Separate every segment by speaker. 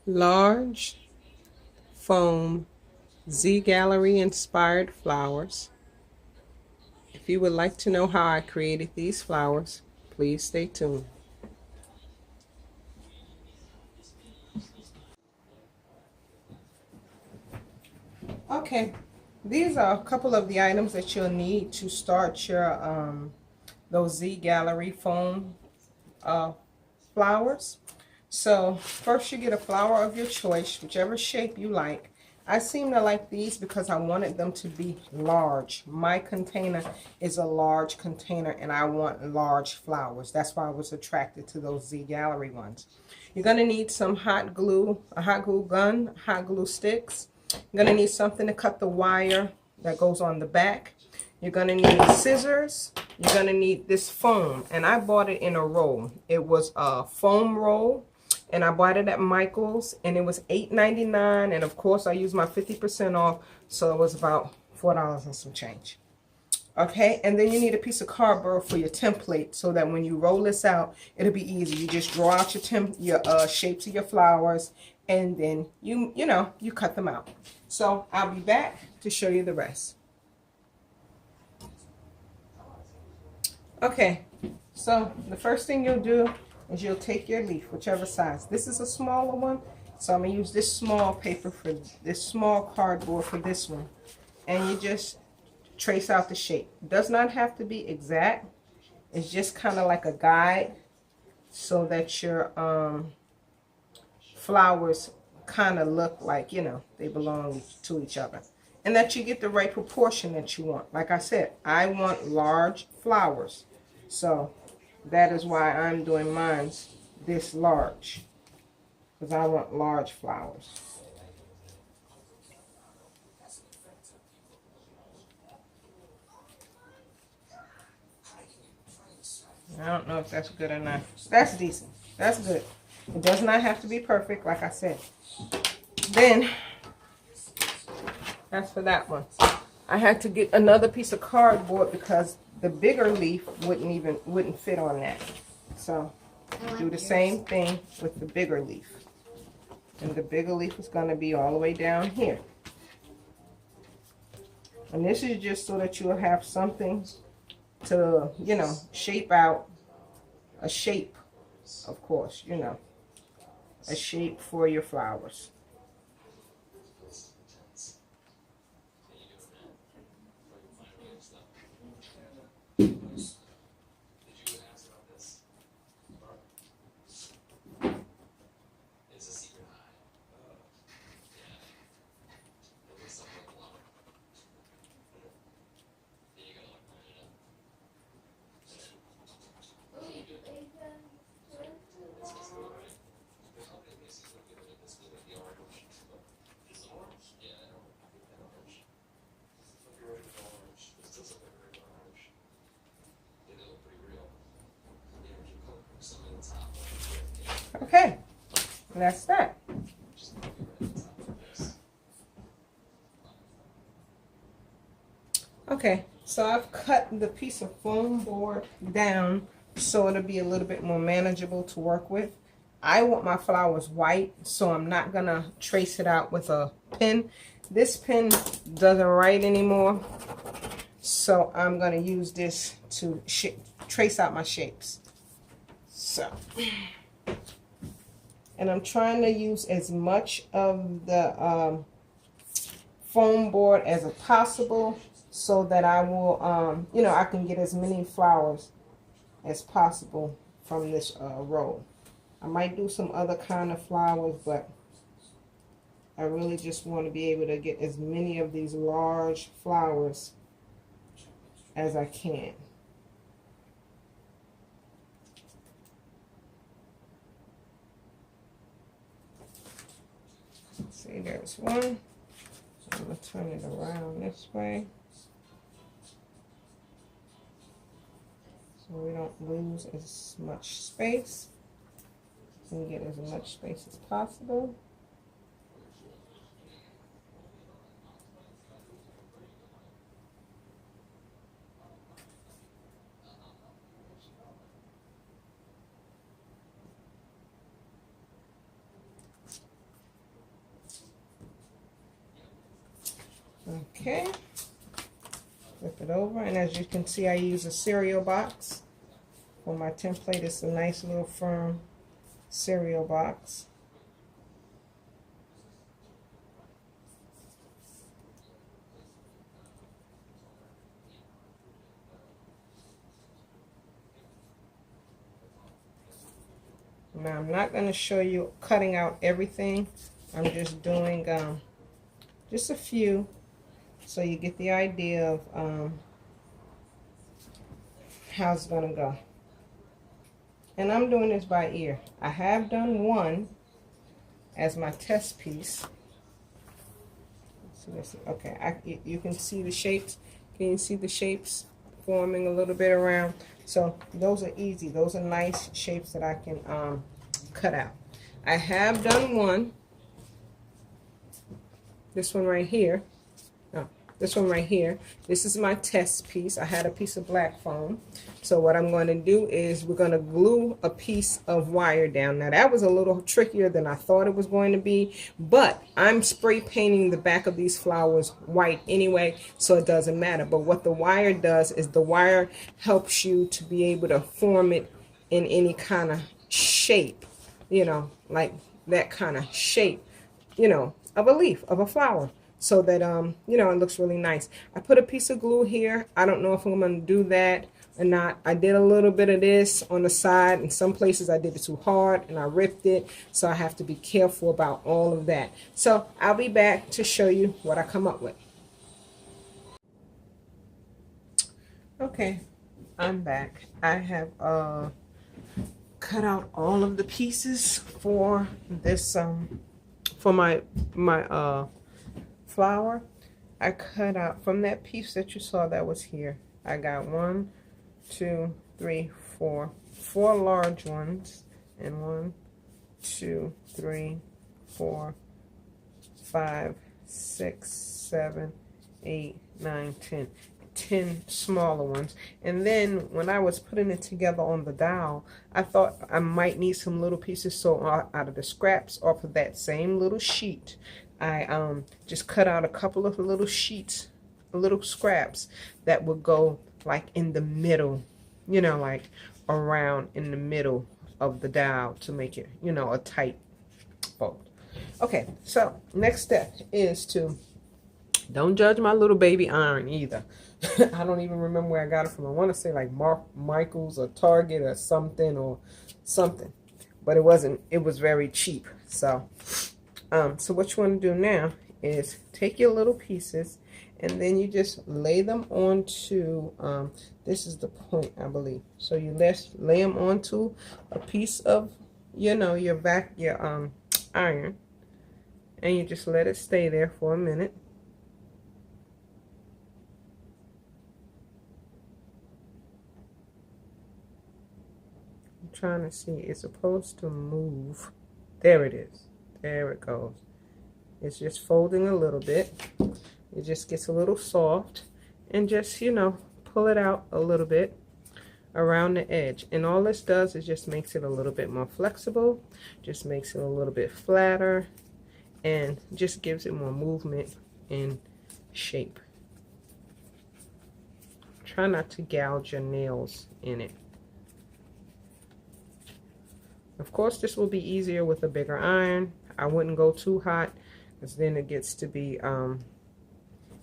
Speaker 1: Large foam Z Gallerie inspired flowers. If you would like to know how I created these flowers, please stay tuned. Okay, these are a couple of the items that you'll need to start your those Z Gallerie foam uh, flowers. So first you get a flower of your choice, whichever shape you like. I seem to like these because I wanted them to be large. My container is a large container and I want large flowers. That's why I was attracted to those Z Gallerie ones. You're going to need some hot glue, a hot glue gun, hot glue sticks. You're going to need something to cut the wire that goes on the back. You're going to need scissors. You're going to need this foam, and I bought it in a roll. It was a foam roll, and I bought it at Michael's, and it was $8.99, and of course I used my 50% off, so it was about $4 and some change. Okay, and then you need a piece of cardboard for your template so that when you roll this out, it'll be easy. You just draw out your shapes of your flowers, and then you cut them out. So I'll be back to show you the rest. Okay, so the first thing you'll do is you'll take your leaf, whichever size. This is a smaller one, so I'm going to use this small paper for this small cardboard for this one. And you just trace out the shape. It does not have to be exact. It's just kind of like a guide so that your flowers kind of look like, they belong to each other. And that you get the right proportion that you want. Like I said, I want large flowers. So that is why I'm doing mine this large. Because I want large flowers. I don't know if that's good or not. That's decent. That's good. It does not have to be perfect, like I said. Then, that's for that one. I had to get another piece of cardboard because the bigger leaf wouldn't fit on that. So do the same thing with the bigger leaf. And the bigger leaf is going to be all the way down here. And this is just so that you'll have something to, shape out a shape, of course, a shape for your flowers. Okay, and that's that. Okay, so I've cut the piece of foam board down so it'll be a little bit more manageable to work with. I want my flowers white, so I'm not gonna trace it out with a pen. This pen doesn't write anymore, so I'm gonna use this to trace out my shapes. So, and I'm trying to use as much of the foam board as possible so that I will, I can get as many flowers as possible from this roll. I might do some other kind of flowers, but I really just want to be able to get as many of these large flowers as I can. See, there's one. I'm going to turn it around this way so we don't lose as much space. And get as much space as possible. Okay, flip it over, and as you can see, I use a cereal box for my template. It's a nice little firm cereal box. Now I'm not going to show you cutting out everything. I'm just doing just a few, so you get the idea of how it's going to go. And I'm doing this by ear. I have done one as my test piece. Okay, you can see the shapes. Can you see the shapes forming a little bit around? So those are easy. Those are nice shapes that I can cut out. I have done one. This one right here. No, this one right here. This is my test piece. I had a piece of black foam. So what I'm going to do is we're going to glue a piece of wire down. Now that was a little trickier than I thought it was going to be, but I'm spray painting the back of these flowers white anyway, so it doesn't matter. But what the wire does is the wire helps you to be able to form it in any kind of shape, you know, like that kind of shape, you know, of a leaf, of a flower, so that you know, it looks really nice. I put a piece of glue here. I don't know if I'm going to do that or not. I did a little bit of this on the side. In some places I did it too hard and I ripped it, so I have to be careful about all of that. So I'll be back to show you what I come up with. Okay, I'm back. I have cut out all of the pieces for this for my flower. I cut out from that piece that you saw that was here. I got 1, 2, 3, 4 large ones, and 1, 2, 3, 4, 5, 6, 7, 8, 9, 10 smaller ones. And then when I was putting it together on the dowel, I thought I might need some little pieces, so out of the scraps off of that same little sheet, I just cut out a couple of little sheets, little scraps that would go like in the middle, you know, like around in the middle of the dowel to make it, you know, a tight fold. Okay, so next step is to, don't judge my little baby iron either. I don't even remember where I got it from. I want to say like Michael's or Target or something, but it wasn't. It was very cheap. So so what you want to do now is take your little pieces and then you just lay them onto this is the point, I believe. So you lay them onto a piece of, you know, your iron, and you just let it stay there for a minute. Trying to see, it's supposed to move. There it is. There it goes. It's just folding a little bit. It just gets a little soft, and just, you know, pull it out a little bit around the edge. And all this does is just makes it a little bit more flexible, just makes it a little bit flatter, and just gives it more movement and shape. Try not to gouge your nails in it. Of course, this will be easier with a bigger iron. I wouldn't go too hot, because then it gets to be,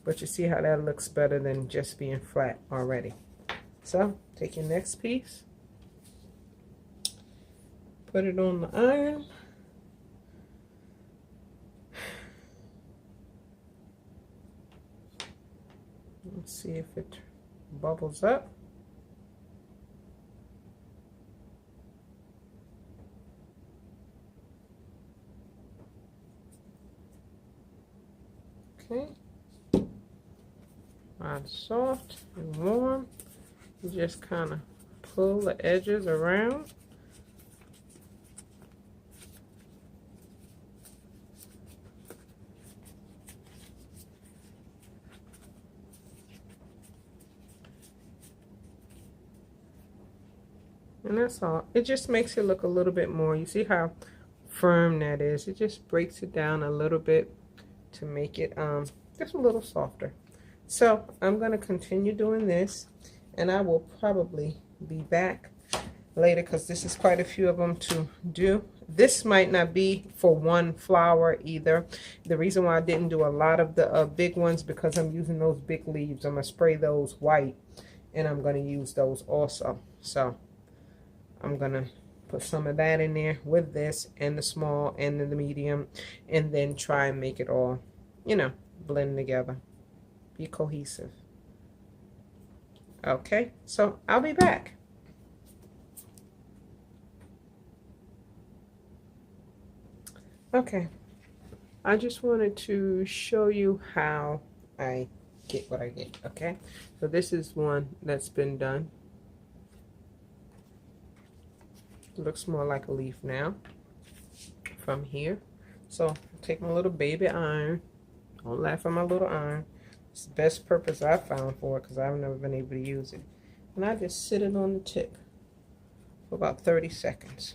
Speaker 1: but you see how that looks better than just being flat already. So, take your next piece, put it on the iron. Let's see if it bubbles up. Okay, while it's soft and warm, you just kind of pull the edges around. And that's all. It just makes it look a little bit more. You see how firm that is? It just breaks it down a little bit to make it just a little softer. So I'm going to continue doing this, and I will probably be back later because this is quite a few of them to do. This might not be for one flower either. The reason why I didn't do a lot of the big ones because I'm using those big leaves. I'm going to spray those white, and I'm going to use those also. So I'm going to put some of that in there with this and the small and the medium, and then try and make it all, you know, blend together, be cohesive. Okay, so I'll be back. Okay, I just wanted to show you how I get what I get. Okay, so this is one that's been done. It looks more like a leaf now from here. So I'll take my little baby iron. Don't laugh at my little iron. It's the best purpose I've found for it because I've never been able to use it. And I just sit it on the tip for about 30 seconds.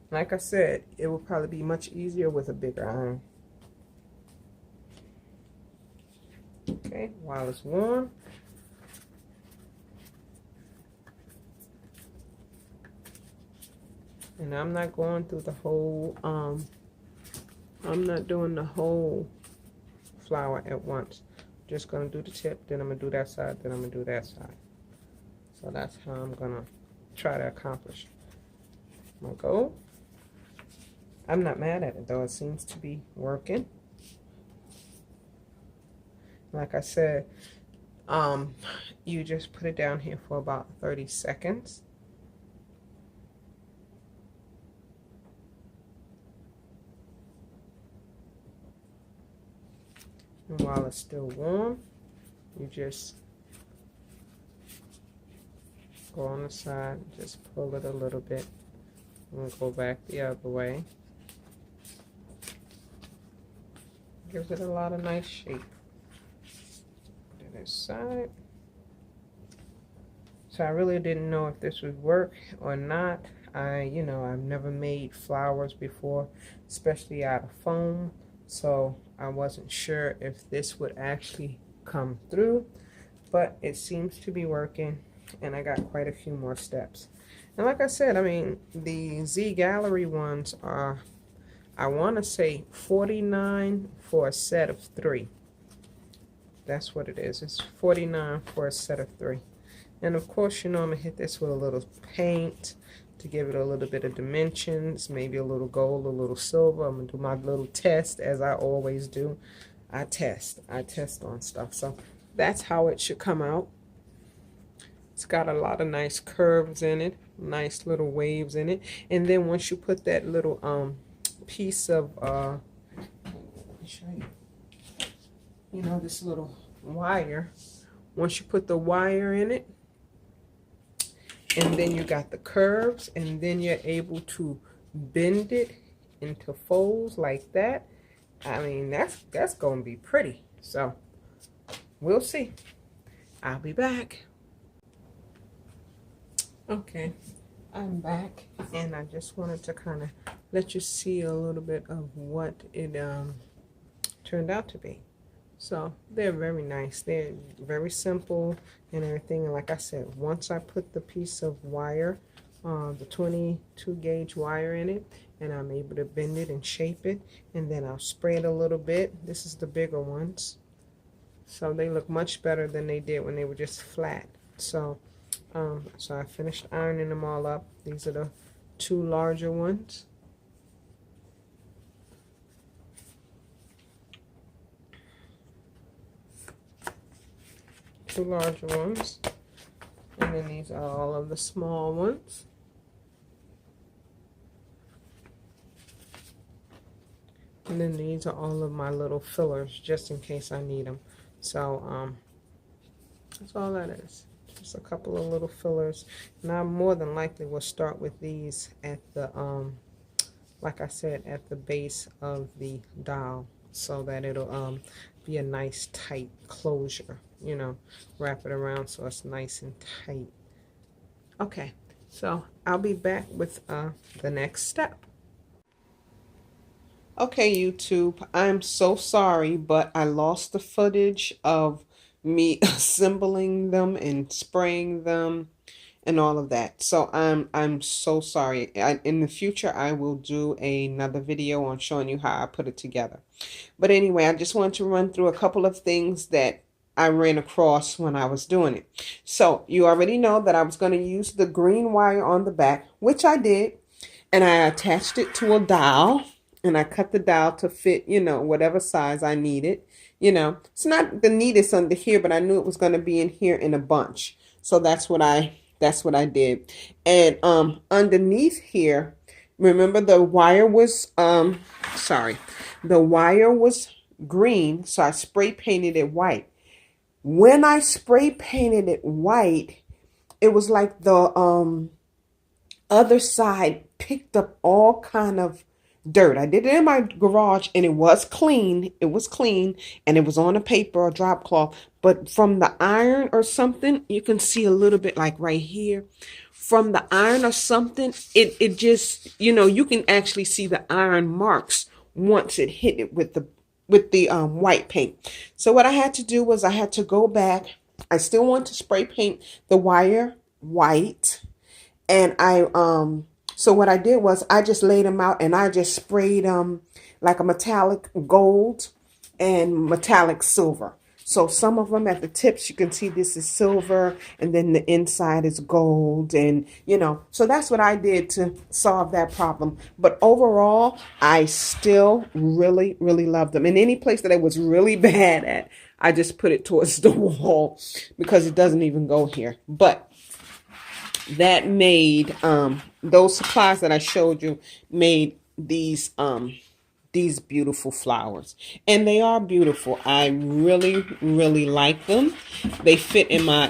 Speaker 1: Like I said, it will probably be much easier with a bigger iron. Okay, while it's warm. And I'm not going through the whole, I'm not doing the whole flower at once. I'm just going to do the tip, then I'm going to do that side, then I'm going to do that side. So that's how I'm going to try to accomplish my goal. I'm not mad at it though, it seems to be working. Like I said, you just put it down here for about 30 seconds. And while it's still warm, you just go on the side, just pull it a little bit, and go back the other way. Gives it a lot of nice shape. Put it aside. So I really didn't know if this would work or not. I've never made flowers before, especially out of foam. So I wasn't sure if this would actually come through, but it seems to be working, and I got quite a few more steps. And like I said, I mean, the Z Gallerie ones are, I want to say $49 for a set of 3. That's what it is. It's $49 for a set of 3. And of course, I'm going to hit this with a little paint to give it a little bit of dimensions, maybe a little gold, a little silver. I'm going to do my little test as I always do. I test on stuff. So that's how it should come out. It's got a lot of nice curves in it, nice little waves in it. And then once you put that little piece of let me show you, this little wire, once you put the wire in it, and then you got the curves, and then you're able to bend it into folds like that. I mean, that's gonna be pretty. So we'll see. I'll be back. Okay, I'm back, and I just wanted to kind of let you see a little bit of what it turned out to be. So they're very nice. They're very simple and everything. And like I said, once I put the piece of wire, the 22 gauge wire in it, and I'm able to bend it and shape it, and then I'll spray it a little bit. This is the bigger ones. So they look much better than they did when they were just flat. So I finished ironing them all up. These are the 2 larger ones. Two larger ones. And then these are all of the small ones. And then these are all of my little fillers, just in case I need them. So that's all that is. Just a couple of little fillers. And I more than likely will start with these at the like I said, at the base of the doll, so that it'll be a nice tight closure. Wrap it around so it's nice and tight. Okay, So I'll be back with the next step. Okay, YouTube, I'm so sorry, but I lost the footage of me assembling them and spraying them and all of that. So I'm so sorry. In the future, I will do another video on showing you how I put it together. But anyway, I just wanted to run through a couple of things that I ran across when I was doing it. So you already know that I was going to use the green wire on the back, which I did, and I attached it to a dowel. And I cut the dowel to fit, you know, whatever size I needed. You know, it's not the neatest under here, but I knew it was going to be in here in a bunch. So that's what I did. And underneath here, remember the wire was the wire was green, so I spray painted it white. When I spray painted it white, it was like the other side picked up all kind of dirt. I did it in my garage and it was clean. It was clean and it was on a paper or drop cloth. But from the iron or something, you can see a little bit like right here. From the iron or something, it just, you know, you can actually see the iron marks once it hit it with the white paint. So what I had to do was I had to go back. I still want to spray paint the wire white. And so what I did was I just laid them out and I just sprayed like a metallic gold and metallic silver. So some of them at the tips, you can see this is silver and then the inside is gold, and you know, so that's what I did to solve that problem. But overall, I still really, really love them. And any place that I was really bad at, I just put it towards the wall because it doesn't even go here. But that made those supplies that I showed you made these beautiful flowers, and they are beautiful. I really, really like them. They fit in my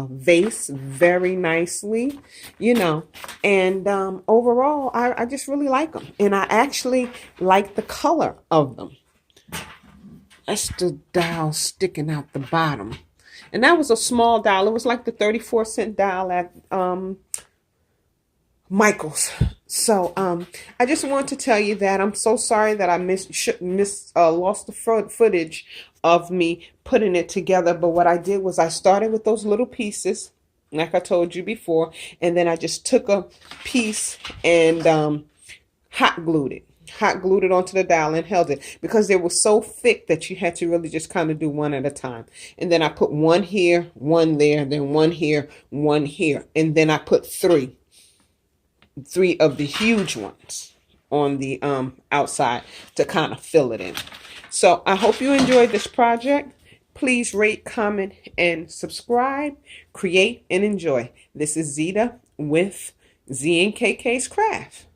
Speaker 1: vase very nicely, you know, and overall I just really like them, and I actually like the color of them. That's the dowel sticking out the bottom. And that was a small dowel. It was like the 34-cent dowel at Michael's. So I just want to tell you that I'm so sorry that I lost the footage of me putting it together. But what I did was I started with those little pieces, like I told you before, and then I just took a piece and hot glued it onto the dowel and held it, because they were so thick that you had to really just kind of do one at a time. And then I put one here, one there, then one here, one here, and then I put three of the huge ones on the outside to kind of fill it in. So I hope you enjoyed this project. Please rate, comment, and subscribe. Create and enjoy. This is Zita with Z and KK's Craft.